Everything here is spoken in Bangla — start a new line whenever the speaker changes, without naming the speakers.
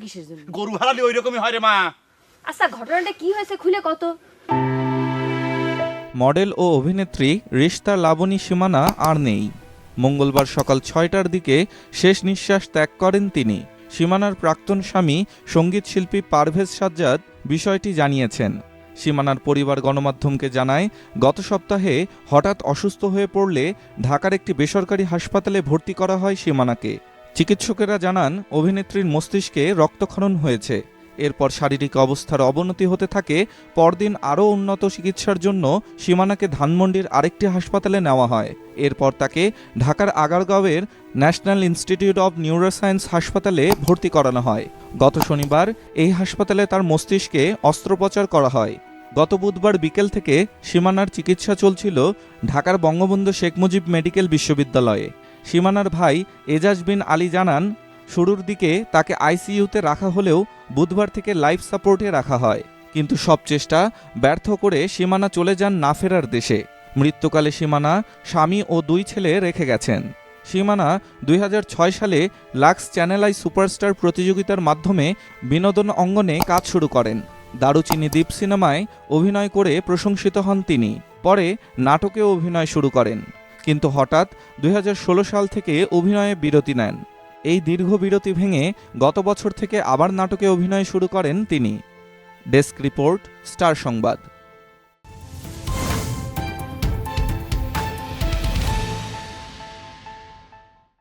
কিসের জন্য?
গরু হারালে ওই রকমই হয় রে মা।
আচ্ছা ঘটনাটা কি হয়েছে খুলে কত।
মডেল ও অভিনেত্রী রিশতা লাবণী সীমানা আর নেই। মঙ্গলবার সকাল ৬টার দিকে শেষ নিঃশ্বাস ত্যাগ করেন তিনি। সীমানার প্রাক্তন স্বামী সঙ্গীতশিল্পী পারভেজ সাজ্জাদ বিষয়টি জানিয়েছেন। সীমানার পরিবার গণমাধ্যমকে জানায়, গত সপ্তাহে হঠাৎ অসুস্থ হয়ে পড়লে ঢাকার একটি বেসরকারি হাসপাতালে ভর্তি করা হয় সীমানাকে। চিকিৎসকেরা জানান, অভিনেত্রীর মস্তিষ্কে রক্তক্ষরণ হয়েছে। এরপর শারীরিক অবস্থার অবনতি হতে থাকে। পরদিন আরও উন্নত চিকিৎসার জন্য সীমানাকে ধানমন্ডির আরেকটি হাসপাতালে নেওয়া হয়। এরপর তাকে ঢাকার আগারগাঁওয়ের ন্যাশনাল ইনস্টিটিউট অব নিউরোসায়েন্স হাসপাতালে ভর্তি করানো হয়। গত শনিবার এই হাসপাতালে তার মস্তিষ্কে অস্ত্রোপচার করা হয়। গত বুধবার বিকেল থেকে সীমানার চিকিৎসা চলছিল ঢাকার বঙ্গবন্ধু শেখ মুজিব মেডিকেল বিশ্ববিদ্যালয়ে। সীমানার ভাই এজাজ বিন আলী জানান, শুরুর দিকে তাকে আইসিইউতে রাখা হলেও বুধবার থেকে লাইফ সাপোর্টে রাখা হয়। কিন্তু সব চেষ্টা ব্যর্থ করে সীমানা চলে যান না ফেরার দেশে। মৃত্যুকালে সীমানা স্বামী ও 2 ছেলে রেখে গেছেন। সীমানা 2006 সালে লাক্স চ্যানেল আই সুপারস্টার প্রতিযোগিতার মাধ্যমে বিনোদন অঙ্গনে কাজ শুরু করেন। দারুচিনি দ্বীপ সিনেমায় অভিনয় করে প্রশংসিত হন তিনি। পরে নাটকেও অভিনয় শুরু করেন, কিন্তু হঠাৎ 2016 সাল থেকে অভিনয়ে বিরতি নেন। এই দীর্ঘ বিরতি ভেঙে গত বছর থেকে আবার নাটকে অভিনয় শুরু করেন তিনি। ডেস্ক রিপোর্ট, স্টার সংবাদ।